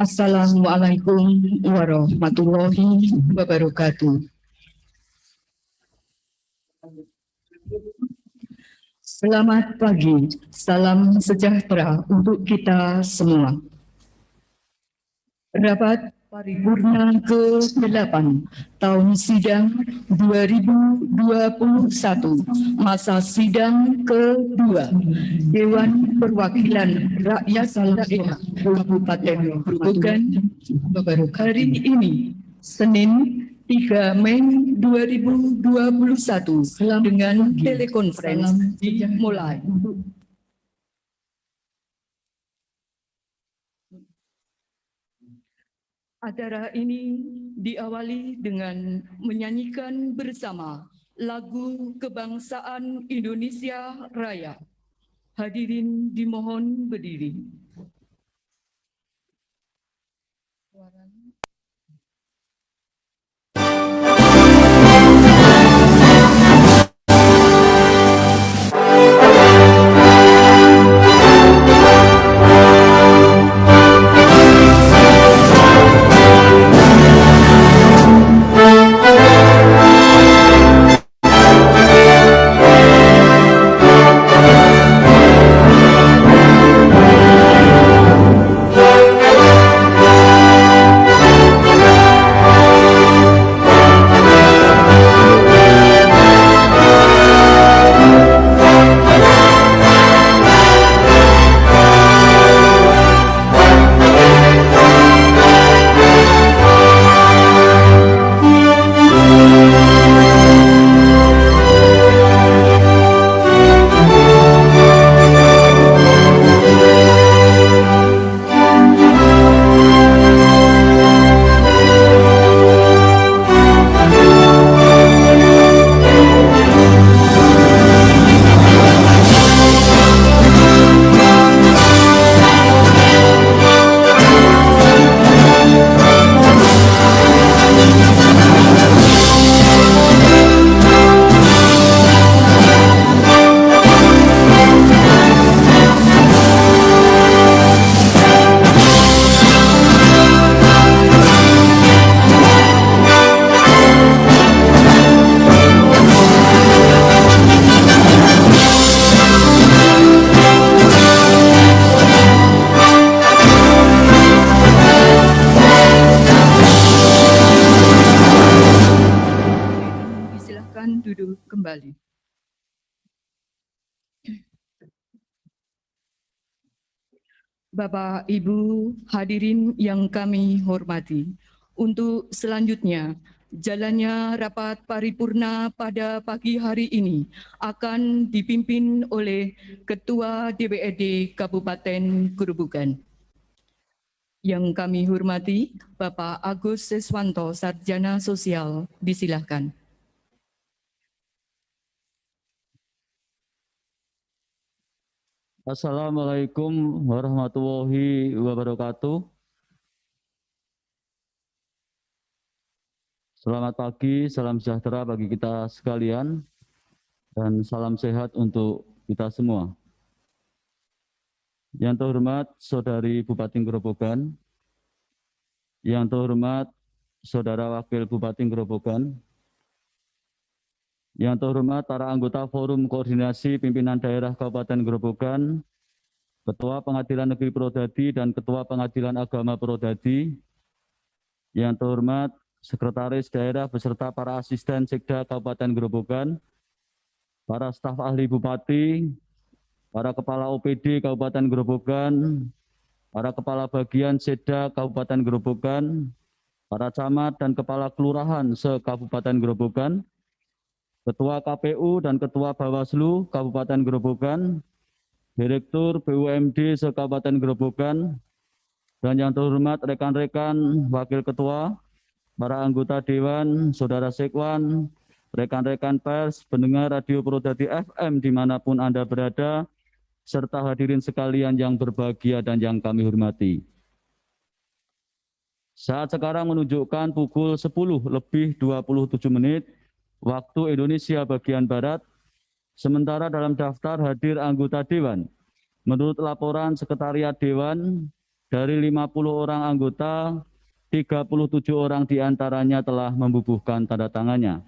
Assalamualaikum warahmatullahi wabarakatuh. Selamat pagi, salam sejahtera untuk kita semua. Rapat Paripurna ke-8 tahun sidang 2021, masa sidang ke-2 Dewan Perwakilan Rakyat Daerah Kabupaten Grobogan hari ini Senin 3 Mei 2021 dengan telekonferensi dimulai. Acara ini diawali dengan menyanyikan bersama lagu kebangsaan Indonesia Raya. Hadirin dimohon berdiri. Silakan duduk kembali. Bapak, Ibu, hadirin yang kami hormati, untuk selanjutnya jalannya rapat paripurna pada pagi hari ini akan dipimpin oleh Ketua DPRD Kabupaten Grobogan. Yang kami hormati, Bapak Agus Siswanto, Sarjana Sosial, disilahkan. Assalamualaikum warahmatullahi wabarakatuh. Selamat pagi, salam sejahtera bagi kita sekalian, dan salam sehat untuk kita semua. Yang terhormat Saudari Bupati Grobogan, yang terhormat Saudara Wakil Bupati Grobogan, yang terhormat para anggota Forum Koordinasi Pimpinan Daerah Kabupaten Grobogan, Ketua Pengadilan Negeri Purwodadi dan Ketua Pengadilan Agama Purwodadi, yang terhormat Sekretaris Daerah beserta para asisten Sekda Kabupaten Grobogan, para staf ahli Bupati, para Kepala OPD Kabupaten Grobogan, para Kepala Bagian Seda Kabupaten Grobogan, para camat dan Kepala Kelurahan se-Kabupaten Grobogan, Ketua KPU dan Ketua Bawaslu Kabupaten Grobogan, Direktur BUMD se-Kabupaten Grobogan, dan yang terhormat rekan-rekan Wakil Ketua, para anggota Dewan, Saudara Sekwan, rekan-rekan pers, pendengar Radio Purwodadi FM dimanapun Anda berada, serta hadirin sekalian yang berbahagia dan yang kami hormati. Saat sekarang menunjukkan pukul 10:27 waktu Indonesia bagian Barat, sementara dalam daftar hadir anggota Dewan, menurut laporan Sekretariat Dewan, Dari 50 orang anggota, 37 orang diantaranya telah membubuhkan tanda tangannya.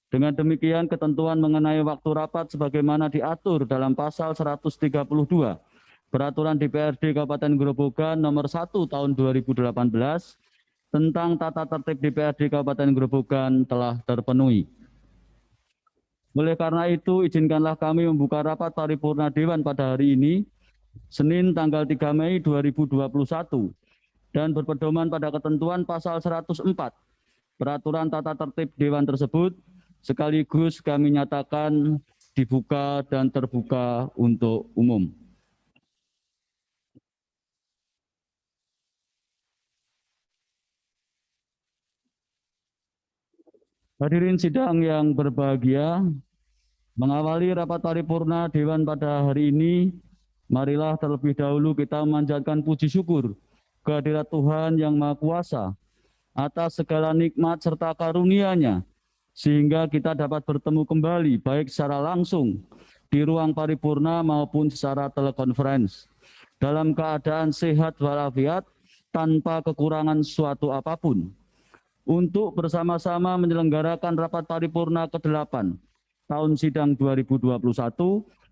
Dengan demikian, ketentuan mengenai waktu rapat sebagaimana diatur dalam pasal 132 Peraturan DPRD Kabupaten Grobogan nomor 1 tahun 2018 tentang tata tertib DPRD Kabupaten Grobogan telah terpenuhi. Oleh karena itu, izinkanlah kami membuka rapat paripurna Dewan pada hari ini, Senin tanggal 3 Mei 2021, dan berpedoman pada ketentuan pasal 104 Peraturan tata tertib Dewan tersebut, sekaligus kami nyatakan dibuka dan terbuka untuk umum. Hadirin sidang yang berbahagia, mengawali rapat paripurna Dewan pada hari ini, marilah terlebih dahulu kita memanjatkan puji syukur kehadirat Tuhan yang Maha Kuasa atas segala nikmat serta karunia-Nya, sehingga kita dapat bertemu kembali baik secara langsung di ruang paripurna maupun secara telekonferensi dalam keadaan sehat walafiat tanpa kekurangan suatu apapun, untuk bersama-sama menyelenggarakan rapat paripurna ke-8 tahun sidang 2021,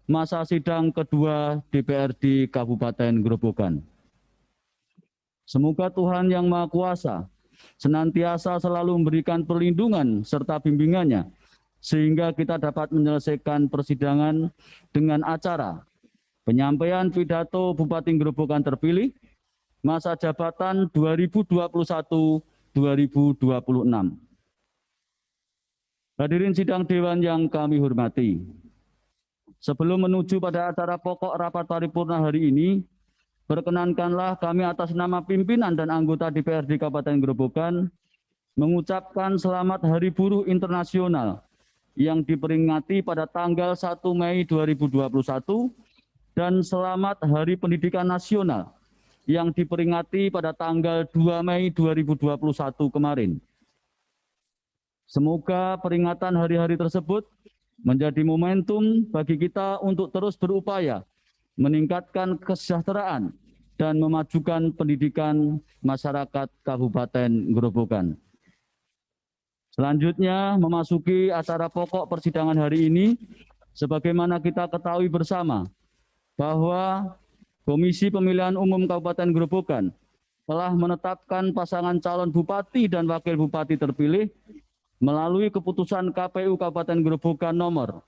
masa sidang kedua DPRD Kabupaten Grobogan. Semoga Tuhan yang Maha Kuasa senantiasa selalu memberikan perlindungan serta bimbingannya, sehingga kita dapat menyelesaikan persidangan dengan acara penyampaian pidato Bupati Grobogan terpilih masa jabatan 2021-2026. Hadirin sidang Dewan yang kami hormati, sebelum menuju pada acara pokok rapat paripurna hari ini, perkenankanlah kami atas nama pimpinan dan anggota DPRD Kabupaten Grobogan mengucapkan selamat Hari Buruh Internasional yang diperingati pada tanggal 1 Mei 2021 dan selamat Hari Pendidikan Nasional yang diperingati pada tanggal 2 Mei 2021 kemarin. Semoga peringatan hari-hari tersebut menjadi momentum bagi kita untuk terus berupaya meningkatkan kesejahteraan dan memajukan pendidikan masyarakat Kabupaten Grobogan. Selanjutnya, memasuki acara pokok persidangan hari ini, sebagaimana kita ketahui bersama bahwa Komisi Pemilihan Umum Kabupaten Grobogan telah menetapkan pasangan calon bupati dan wakil bupati terpilih melalui keputusan KPU Kabupaten Grobogan nomor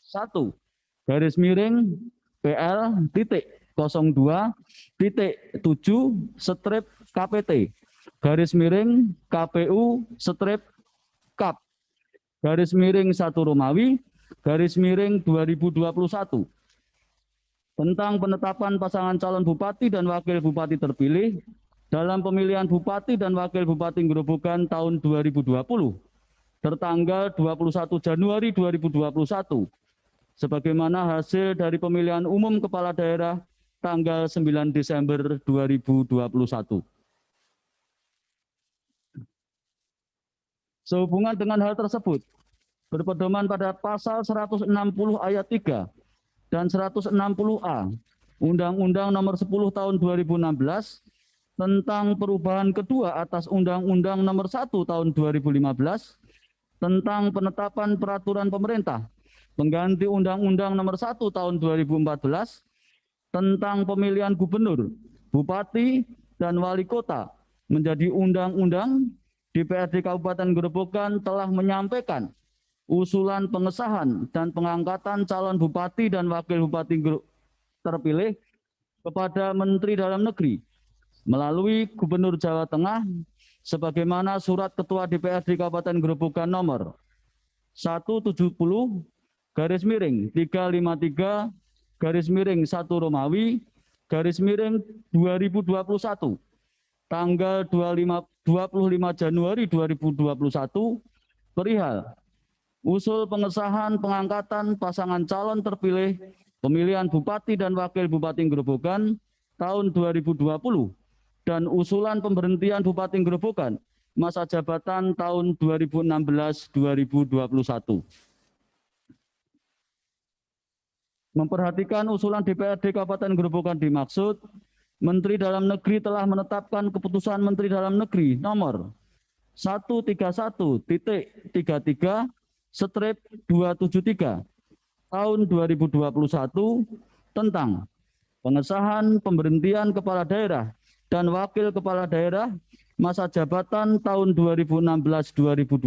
1-KP-7/KPT-KP-1 tentang penetapan pasangan calon bupati dan wakil bupati terpilih dalam pemilihan bupati dan wakil bupati Grobogan tahun 2020 tertanggal 21 Januari 2021 sebagaimana hasil dari pemilihan umum kepala daerah tanggal 9 Desember 2021. Sehubungan dengan hal tersebut, berpedoman pada pasal 160 ayat 3 dan 160A Undang-Undang Nomor 10 Tahun 2016 tentang perubahan kedua atas Undang-Undang Nomor 1 Tahun 2015 tentang penetapan peraturan pemerintah pengganti Undang-Undang Nomor 1 Tahun 2014 tentang pemilihan gubernur, bupati, dan wali kota menjadi undang-undang, DPRD Kabupaten Grobogan telah menyampaikan usulan pengesahan dan pengangkatan calon bupati dan wakil bupati terpilih kepada Menteri Dalam Negeri melalui Gubernur Jawa Tengah sebagaimana surat Ketua DPRD Kabupaten Grobogan nomor 170/353/1 Romawi /2021 tanggal 25 Januari 2021 perihal usul pengesahan pengangkatan pasangan calon terpilih pemilihan bupati dan wakil bupati Grobogan tahun 2020 dan usulan pemberhentian Bupati Grobogan masa jabatan tahun 2016-2021. Memperhatikan usulan DPRD Kabupaten Grobogan dimaksud, Menteri Dalam Negeri telah menetapkan keputusan Menteri Dalam Negeri nomor 131-33/273 tahun 2021 tentang pengesahan pemberhentian kepala daerah dan wakil kepala daerah masa jabatan tahun 2016-2021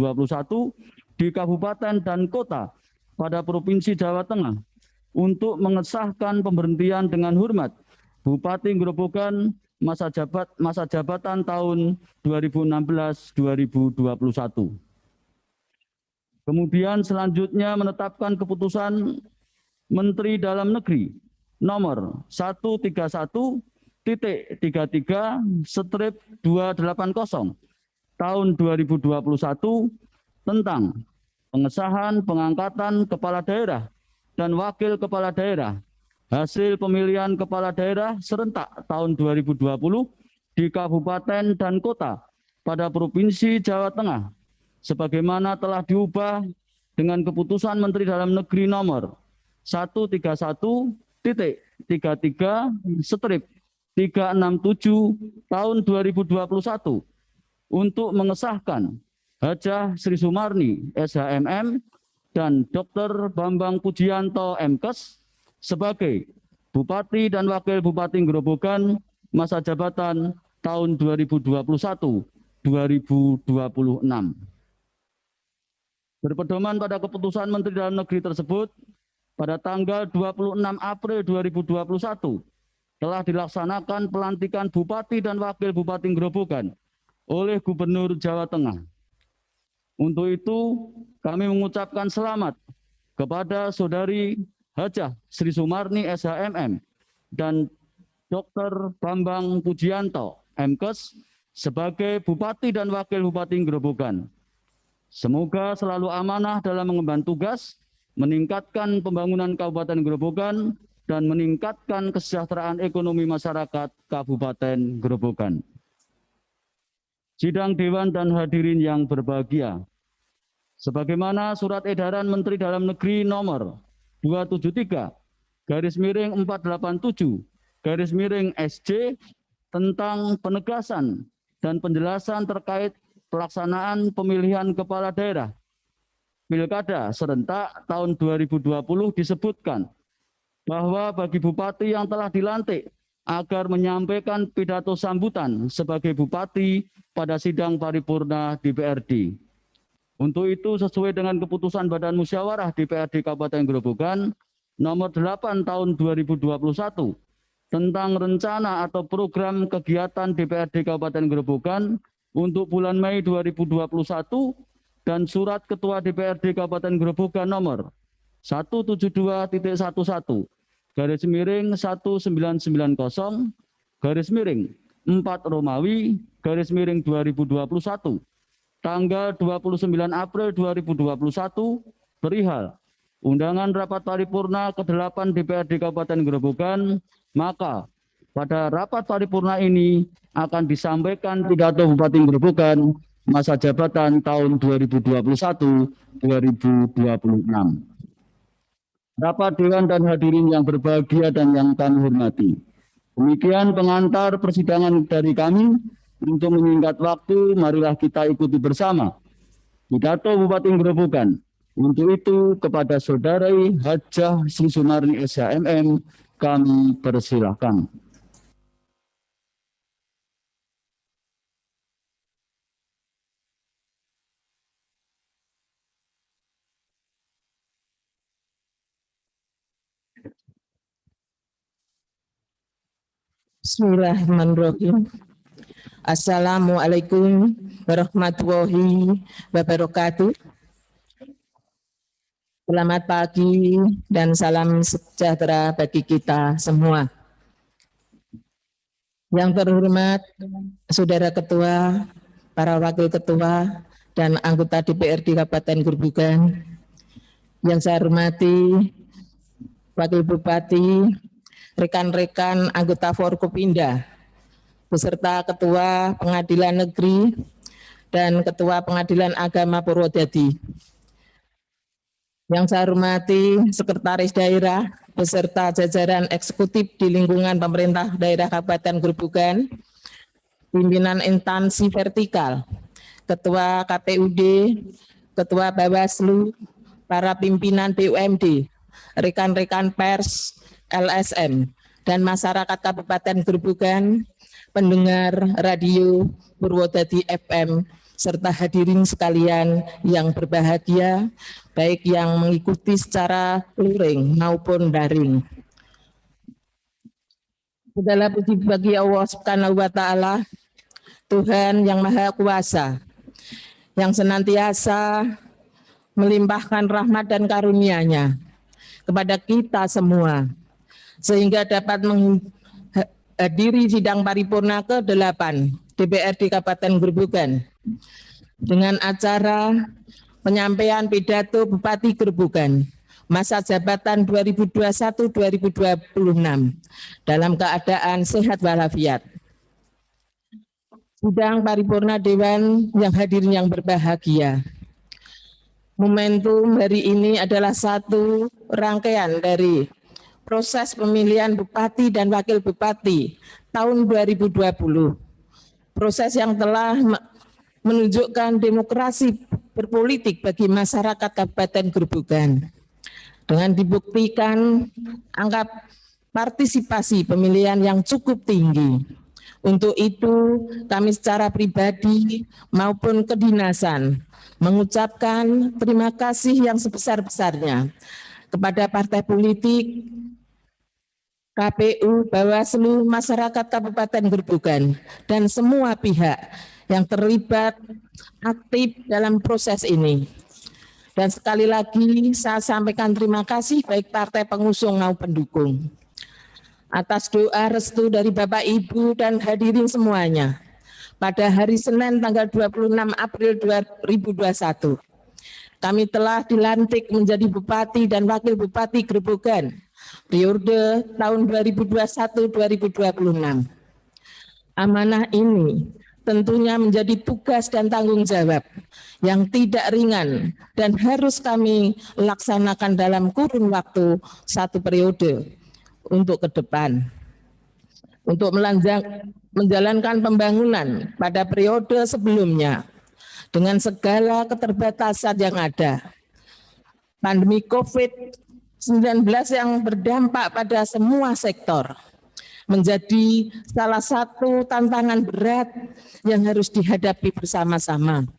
di kabupaten dan kota pada Provinsi Jawa Tengah untuk mengesahkan pemberhentian dengan hormat Bupati Grobogan masa jabatan tahun 2016-2021. Kemudian selanjutnya menetapkan keputusan Menteri Dalam Negeri nomor 131-33/280 tahun 2021 tentang pengesahan pengangkatan kepala daerah dan wakil kepala daerah hasil pemilihan kepala daerah serentak tahun 2020 di kabupaten dan kota pada Provinsi Jawa Tengah sebagaimana telah diubah dengan keputusan Menteri Dalam Negeri nomor 131-33/367 tahun 2021 untuk mengesahkan Hajah Sri Sumarni SHMM dan Dr. Bambang Pujianto MKes sebagai Bupati dan Wakil Bupati Grobogan masa jabatan tahun 2021-2026. Berpedoman pada keputusan Menteri Dalam Negeri tersebut, pada tanggal 26 April 2021 telah dilaksanakan pelantikan Bupati dan Wakil Bupati Grobogan oleh Gubernur Jawa Tengah. Untuk itu, kami mengucapkan selamat kepada Saudari Hajah Sri Sumarni SHMM dan Dr. Bambang Pujianto MKes sebagai Bupati dan Wakil Bupati Grobogan. Semoga selalu amanah dalam mengemban tugas, meningkatkan pembangunan Kabupaten Grobogan, dan meningkatkan kesejahteraan ekonomi masyarakat Kabupaten Grobogan. Sidang Dewan dan hadirin yang berbahagia, sebagaimana Surat Edaran Menteri Dalam Negeri nomor 273/487/SJ tentang penegasan dan penjelasan terkait pelaksanaan pemilihan kepala daerah Pilkada serentak tahun 2020 disebutkan bahwa bagi bupati yang telah dilantik agar menyampaikan pidato sambutan sebagai bupati pada sidang paripurna DPRD. Untuk itu sesuai dengan keputusan Badan Musyawarah DPRD Kabupaten Grobogan nomor 8 tahun 2021 tentang rencana atau program kegiatan DPRD Kabupaten Grobogan untuk bulan Mei 2021 dan surat Ketua DPRD Kabupaten Grobogan nomor 172.190/4 tanggal 29 April 2021 perihal undangan rapat paripurna ke-8 DPRD Kabupaten Grobogan, maka pada rapat paripurna ini akan disampaikan pidato Bupati Grobogan masa jabatan tahun 2021-2026. Rapat Dewan dan hadirin yang berbahagia dan yang kami hormati. Demikian pengantar persidangan dari kami. Untuk menyingkat waktu, marilah kita ikuti bersama pidato Bupati Grobogan. Untuk itu, kepada Saudari Hajah Sri Sumarni SHMM, kami persilahkan. Bismillahirrahmanirrahim. Assalamualaikum warahmatullahi wabarakatuh. Selamat pagi dan salam sejahtera bagi kita semua. Yang terhormat Saudara Ketua, para Wakil Ketua, dan anggota DPRD Kabupaten Grobogan. Yang saya hormati Wakil Bupati, rekan-rekan anggota Forkopimda, beserta Ketua Pengadilan Negeri dan Ketua Pengadilan Agama Purwodadi. Yang saya hormati Sekretaris Daerah beserta jajaran eksekutif di lingkungan pemerintah daerah Kabupaten Grobogan, pimpinan instansi vertikal, Ketua KPUD, Ketua Bawaslu, para pimpinan BUMD, rekan-rekan pers, LSM, dan masyarakat Kabupaten Grobogan, pendengar radio Purwodadi FM, serta hadirin sekalian yang berbahagia, baik yang mengikuti secara luring maupun daring. Segala puji bagi Allah Subhanahu wa Ta'ala, Tuhan yang Maha Kuasa, yang senantiasa melimpahkan rahmat dan karunia-Nya kepada kita semua, sehingga dapat menghadiri sidang paripurna ke-8 DPRD Kabupaten Grobogan dengan acara penyampaian pidato Bupati Grobogan masa jabatan 2021-2026 dalam keadaan sehat walafiat. Sidang paripurna Dewan yang hadirin yang berbahagia. Momentum hari ini adalah satu rangkaian dari proses pemilihan Bupati dan Wakil Bupati tahun 2020. Proses yang telah menunjukkan demokrasi berpolitik bagi masyarakat Kabupaten Grobogan dengan dibuktikan angka partisipasi pemilihan yang cukup tinggi. Untuk itu kami secara pribadi maupun kedinasan mengucapkan terima kasih yang sebesar-besarnya kepada partai politik, KPU, Bawaslu, masyarakat Kabupaten Grobogan, dan semua pihak yang terlibat aktif dalam proses ini. Dan sekali lagi saya sampaikan terima kasih baik partai pengusung maupun pendukung atas doa restu dari Bapak Ibu dan hadirin semuanya pada hari Senin tanggal 26 April 2021. Kami telah dilantik menjadi Bupati dan Wakil Bupati Grobogan periode tahun 2021-2026. Amanah ini tentunya menjadi tugas dan tanggung jawab yang tidak ringan dan harus kami laksanakan dalam kurun waktu 1 periode untuk ke depan. Untuk menjalankan pembangunan pada periode sebelumnya dengan segala keterbatasan yang ada. Pandemi COVID-19 yang berdampak pada semua sektor menjadi salah satu tantangan berat yang harus dihadapi bersama-sama.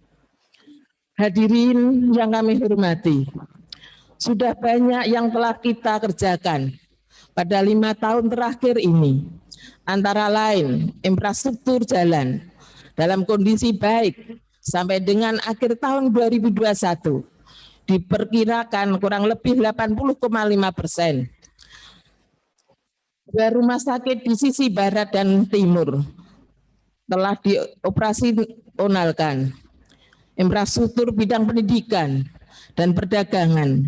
Hadirin yang kami hormati, sudah banyak yang telah kita kerjakan pada 5 tahun terakhir ini, antara lain infrastruktur jalan dalam kondisi baik sampai dengan akhir tahun 2021 diperkirakan kurang lebih 80,5%. 2 rumah sakit di sisi barat dan timur telah dioperasionalkan. Infrastruktur bidang pendidikan dan perdagangan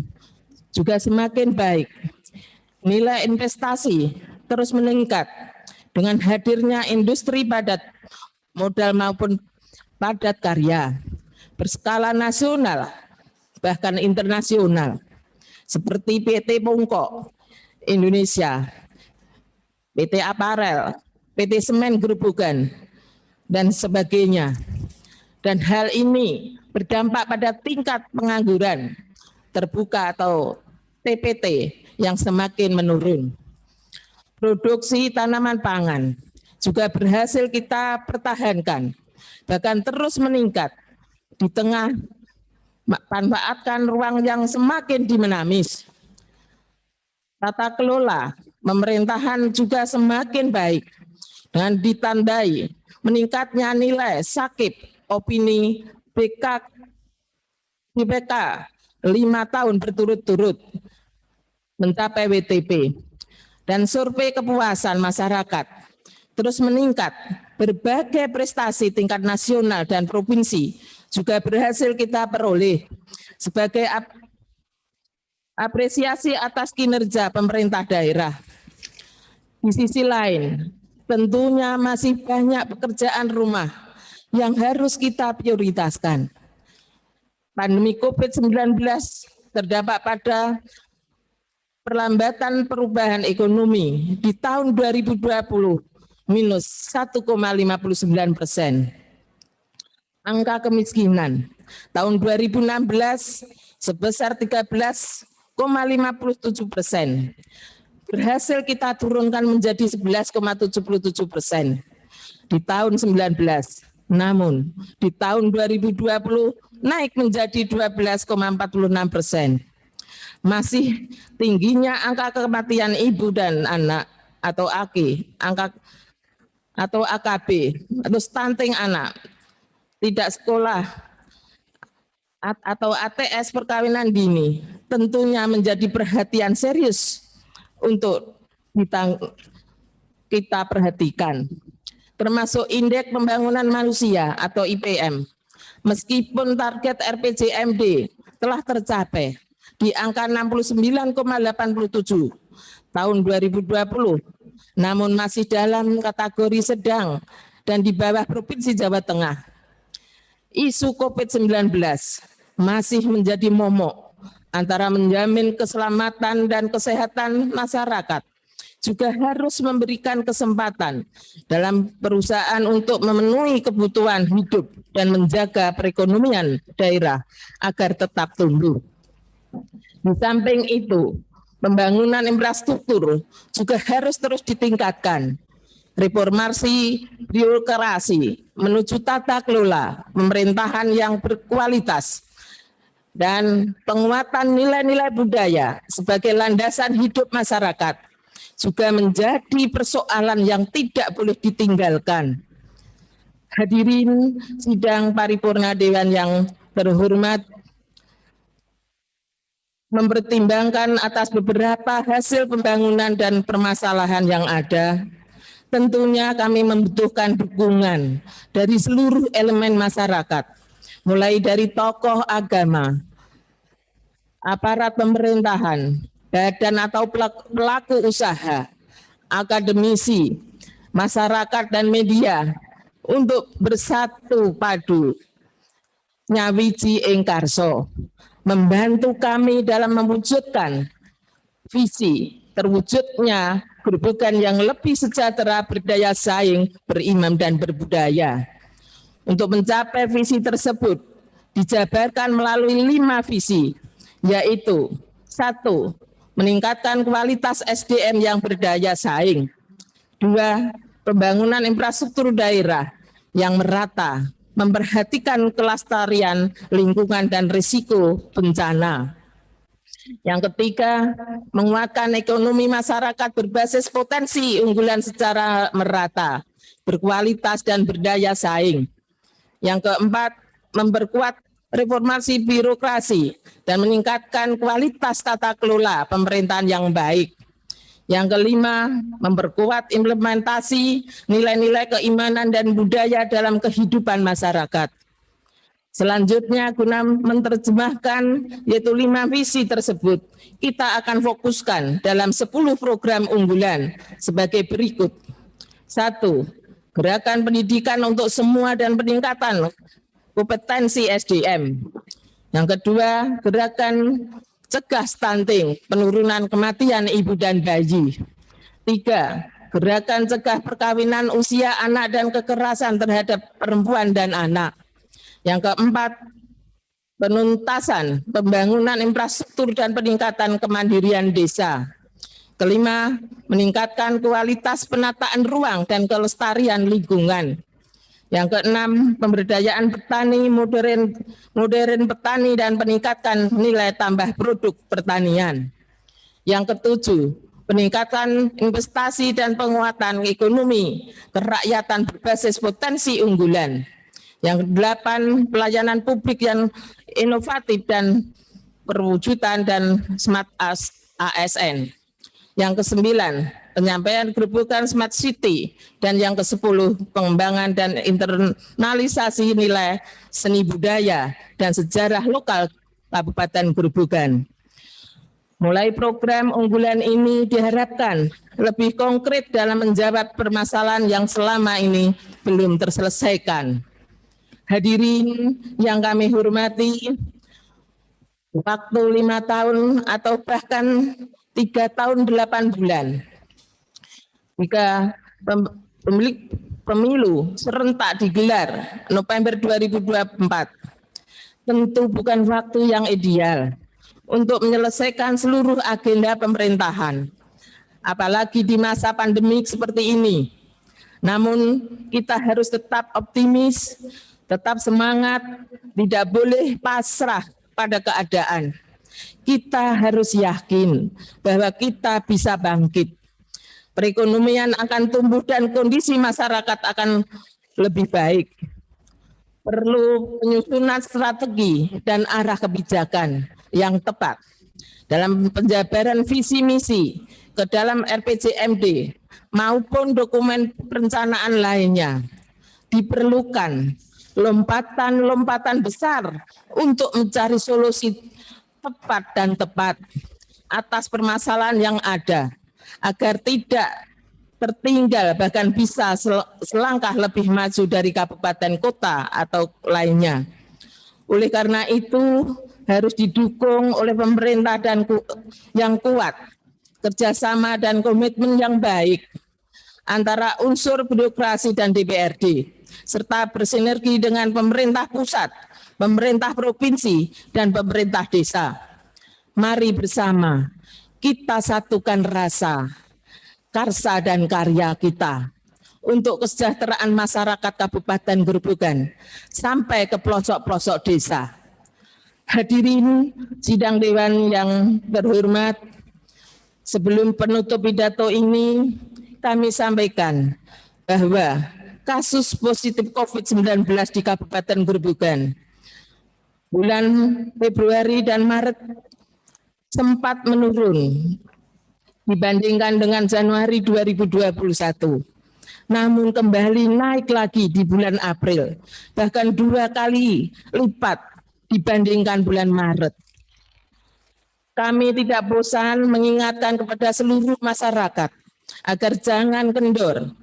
juga semakin baik. Nilai investasi terus meningkat dengan hadirnya industri padat modal maupun padat karya berskala nasional bahkan internasional seperti PT Pongkok Indonesia, PT Aparel, PT Semen Grobogan, dan sebagainya. Dan hal ini berdampak pada tingkat pengangguran terbuka atau TPT yang semakin menurun. Produksi tanaman pangan juga berhasil kita pertahankan, bahkan terus meningkat di tengah manfaatkan ruang yang semakin dinamis. Tata kelola pemerintahan juga semakin baik dan ditandai meningkatnya nilai sakit opini BPK 5 tahun berturut-turut mencapai WTP, dan survei kepuasan masyarakat terus meningkat. Berbagai prestasi tingkat nasional dan provinsi juga berhasil kita peroleh sebagai apresiasi atas kinerja pemerintah daerah. Di sisi lain, tentunya masih banyak pekerjaan rumah yang harus kita prioritaskan. Pandemi COVID-19 terdampak pada perlambatan perubahan ekonomi di tahun 2020 minus 1,59%. Angka kemiskinan tahun 2016 sebesar 13,57%. Berhasil kita turunkan menjadi 11,77% di tahun 19. Namun di tahun 2020 naik menjadi 12,46%. Masih tingginya angka kematian ibu dan anak atau AK, atau AKB atau stunting anak, tidak sekolah atau ATS perkawinan dini tentunya menjadi perhatian serius untuk kita perhatikan. Termasuk indeks pembangunan manusia atau IPM. Meskipun target RPJMD telah tercapai di angka 69,87 tahun 2020, namun masih dalam kategori sedang dan di bawah Provinsi Jawa Tengah. Isu COVID-19 masih menjadi momok antara menjamin keselamatan dan kesehatan masyarakat, juga harus memberikan kesempatan dalam perusahaan untuk memenuhi kebutuhan hidup dan menjaga perekonomian daerah agar tetap tumbuh. Di samping itu, pembangunan infrastruktur juga harus terus ditingkatkan. Reformasi birokrasi menuju tata kelola pemerintahan yang berkualitas dan penguatan nilai-nilai budaya sebagai landasan hidup masyarakat juga menjadi persoalan yang tidak boleh ditinggalkan. Hadirin sidang paripurna Dewan yang terhormat, mempertimbangkan atas beberapa hasil pembangunan dan permasalahan yang ada, tentunya kami membutuhkan dukungan dari seluruh elemen masyarakat, mulai dari tokoh agama, aparat pemerintahan, badan atau pelaku usaha, akademisi, masyarakat dan media untuk bersatu padu nyawiji ing karso, membantu kami dalam mewujudkan visi terwujudnya Grobogan yang lebih sejahtera, berdaya saing, beriman dan berbudaya. Untuk mencapai visi tersebut dijabarkan melalui 5 visi, yaitu 1. Meningkatkan kualitas SDM yang berdaya saing. 2. Pembangunan infrastruktur daerah yang merata, memperhatikan kelestarian lingkungan dan risiko bencana. Yang ketiga, menguatkan ekonomi masyarakat berbasis potensi unggulan secara merata, berkualitas dan berdaya saing. Yang keempat, memperkuat reformasi birokrasi dan meningkatkan kualitas tata kelola pemerintahan yang baik. Yang kelima, memperkuat implementasi nilai-nilai keimanan dan budaya dalam kehidupan masyarakat. Selanjutnya, guna menerjemahkan yaitu 5 visi tersebut, kita akan fokuskan dalam 10 program unggulan sebagai berikut. 1. Gerakan pendidikan untuk semua dan peningkatan kompetensi SDM. Yang kedua, gerakan cegah stunting, penurunan kematian ibu dan bayi. 3. Gerakan cegah perkawinan usia anak dan kekerasan terhadap perempuan dan anak. Yang keempat, penuntasan pembangunan infrastruktur dan peningkatan kemandirian desa. Kelima, meningkatkan kualitas penataan ruang dan kelestarian lingkungan. Yang keenam, pemberdayaan petani, modern petani dan peningkatan nilai tambah produk pertanian. Yang ketujuh, peningkatan investasi dan penguatan ekonomi kerakyatan berbasis potensi unggulan. Yang kedelapan, pelayanan publik yang inovatif dan perwujudan dan smart ASN. Yang kesembilan, penyampaian Grobogan Smart City, dan yang ke-10, pengembangan dan internalisasi nilai seni budaya dan sejarah lokal Kabupaten Grobogan. Mulai program unggulan ini diharapkan lebih konkret dalam menjawab permasalahan yang selama ini belum terselesaikan. Hadirin yang kami hormati, waktu 5 tahun atau bahkan 3 tahun 8 bulan. Jika pemilu serentak digelar November 2024, tentu bukan waktu yang ideal untuk menyelesaikan seluruh agenda pemerintahan, apalagi di masa pandemik seperti ini. Namun kita harus tetap optimis, tetap semangat, tidak boleh pasrah pada keadaan. Kita harus yakin bahwa kita bisa bangkit. Perekonomian akan tumbuh dan kondisi masyarakat akan lebih baik. Perlu penyusunan strategi dan arah kebijakan yang tepat dalam penjabaran visi misi ke dalam RPJMD maupun dokumen perencanaan lainnya. Diperlukan lompatan-lompatan besar untuk mencari solusi tepat atas permasalahan yang ada, agar tidak tertinggal bahkan bisa selangkah lebih maju dari kabupaten kota atau lainnya. Oleh karena itu harus didukung oleh pemerintah dan yang kuat, kerjasama dan komitmen yang baik antara unsur birokrasi dan DPRD, serta bersinergi dengan pemerintah pusat, pemerintah provinsi, dan pemerintah desa. Mari bersama kita satukan rasa, karsa dan karya kita untuk kesejahteraan masyarakat Kabupaten Grobogan sampai ke pelosok-pelosok desa. Hadirin sidang dewan yang terhormat, sebelum penutup pidato ini kami sampaikan bahwa kasus positif COVID-19 di Kabupaten Grobogan bulan Februari dan Maret sempat menurun dibandingkan dengan Januari 2021. Namun kembali naik lagi di bulan April, bahkan 2 kali lipat dibandingkan bulan Maret. Kami tidak bosan mengingatkan kepada seluruh masyarakat agar jangan kendor,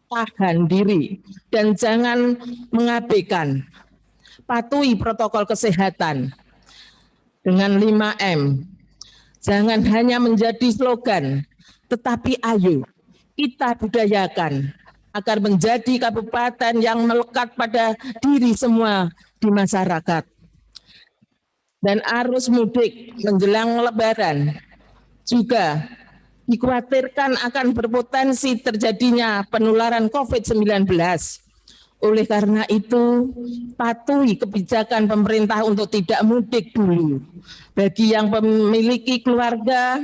tahan diri, dan jangan mengabaikan. Patuhi protokol kesehatan dengan 5M. Jangan hanya menjadi slogan, tetapi ayo kita budayakan agar menjadi kabupaten yang melekat pada diri semua di masyarakat. Dan arus mudik menjelang Lebaran juga dikhawatirkan akan berpotensi terjadinya penularan COVID-19. Oleh karena itu, patuhi kebijakan pemerintah untuk tidak mudik dulu. Bagi yang memiliki keluarga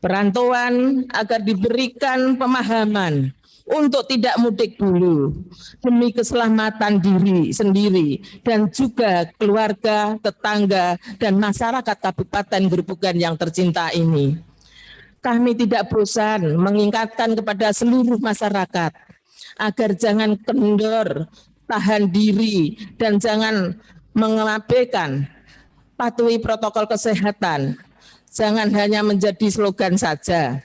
perantauan agar diberikan pemahaman untuk tidak mudik dulu demi keselamatan diri sendiri dan juga keluarga, tetangga, dan masyarakat Kabupaten Grobogan yang tercinta ini. Kami tidak bosan mengingatkan kepada seluruh masyarakat agar jangan kendor, tahan diri, dan jangan mengabaikan, patuhi protokol kesehatan. Jangan hanya menjadi slogan saja.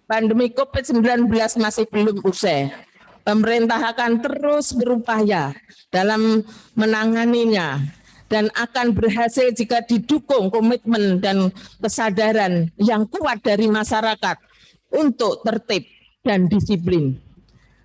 Pandemi COVID-19 masih belum usai. Pemerintah akan terus berupaya dalam menanganinya dan akan berhasil jika didukung komitmen dan kesadaran yang kuat dari masyarakat untuk tertib dan disiplin.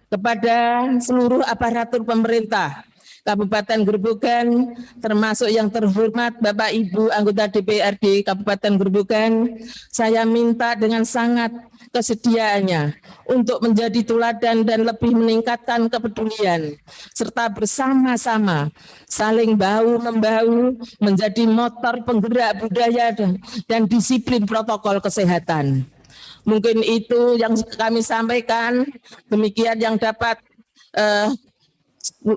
Kepada seluruh aparatur pemerintah Kabupaten Grobogan, termasuk yang terhormat Bapak Ibu anggota DPRD Kabupaten Grobogan, saya minta dengan sangat kesediaannya untuk menjadi teladan dan lebih meningkatkan kepedulian, serta bersama-sama saling bahu-membahu menjadi motor penggerak budaya dan disiplin protokol kesehatan. Mungkin itu yang kami sampaikan, demikian yang dapat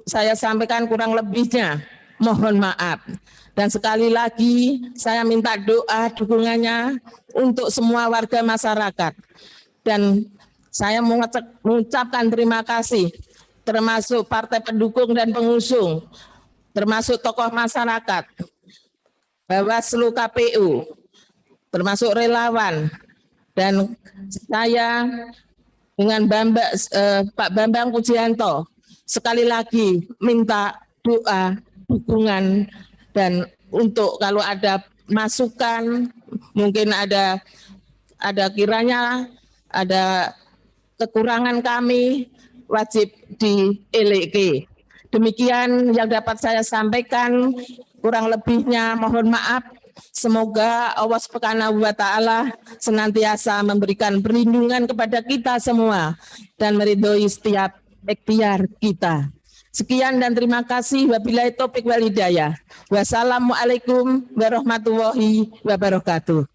saya sampaikan, kurang lebihnya mohon maaf. Dan sekali lagi saya minta doa dukungannya untuk semua warga masyarakat. Dan saya mengucapkan terima kasih termasuk partai pendukung dan pengusung, termasuk tokoh masyarakat, Bawaslu, KPU, termasuk relawan, dan saya dengan Pak Bambang Pujianto sekali lagi minta doa, dukungan, dan untuk kalau ada masukan, mungkin ada kiranya ada kekurangan kami wajib dieleke. Demikian yang dapat saya sampaikan, kurang lebihnya mohon maaf. Semoga Allah Subhanahu wa taala senantiasa memberikan perlindungan kepada kita semua dan meridhoi setiap ikhtiar kita. Sekian dan terima kasih. Wabillahi taufik wal hidayah. Wassalamualaikum warahmatullahi wabarakatuh.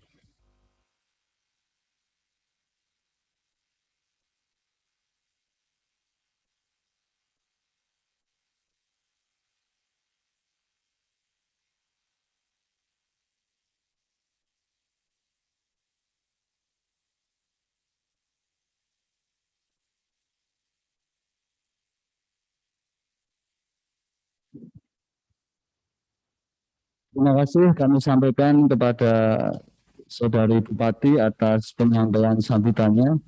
Terima kasih kami sampaikan kepada Saudari Bupati atas penyampaian sambutannya.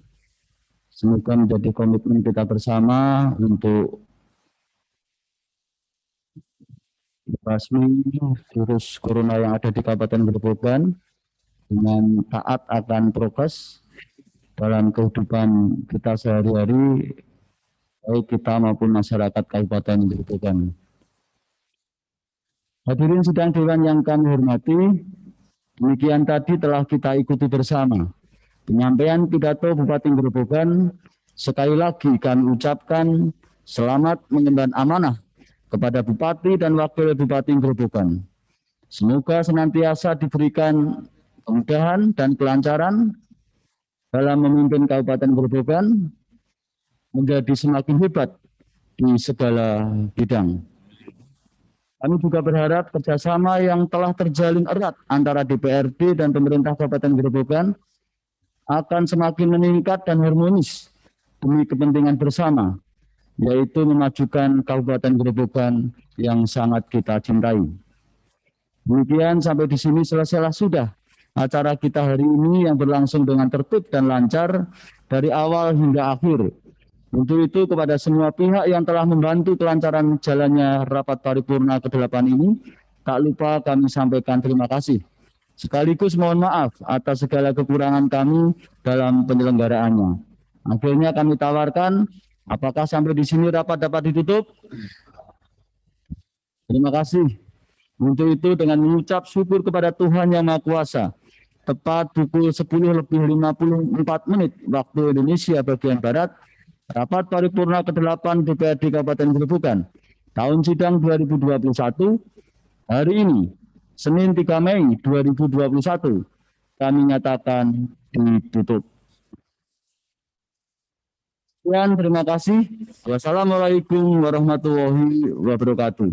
Semoga menjadi komitmen kita bersama untuk membasmi virus corona yang ada di Kabupaten Grobogan dengan taat akan prokes dalam kehidupan kita sehari-hari, baik kita maupun masyarakat Kabupaten Grobogan. Hadirin sidang dewan yang kami hormati, demikian tadi telah kita ikuti bersama penyampaian pidato Bupati Grobogan. Sekali lagi kami ucapkan selamat mengemban amanah kepada Bupati dan Wakil Bupati Grobogan. Semoga senantiasa diberikan kemudahan dan kelancaran dalam memimpin Kabupaten Grobogan menjadi semakin hebat di segala bidang. Kami juga berharap kerjasama yang telah terjalin erat antara DPRD dan pemerintah Kabupaten Grobogan akan semakin meningkat dan harmonis demi kepentingan bersama, yaitu memajukan Kabupaten Grobogan yang sangat kita cintai. Demikian sampai di sini selesailah sudah acara kita hari ini yang berlangsung dengan tertib dan lancar dari awal hingga akhir. Untuk itu kepada semua pihak yang telah membantu kelancaran jalannya rapat paripurna ke-8 ini, tak lupa kami sampaikan terima kasih. Sekaligus mohon maaf atas segala kekurangan kami dalam penyelenggaraannya. Akhirnya kami tawarkan, apakah sampai di sini rapat dapat ditutup? Terima kasih. Untuk itu dengan mengucap syukur kepada Tuhan Yang Maha Kuasa, tepat pukul 10:54 waktu Indonesia bagian Barat, rapat paripurna ke-8 DPRD Kabupaten Grobogan tahun sidang 2021 hari ini Senin 3 Mei 2021 kami nyatakan ditutup. Sekian, terima kasih. Wassalamualaikum warahmatullahi wabarakatuh.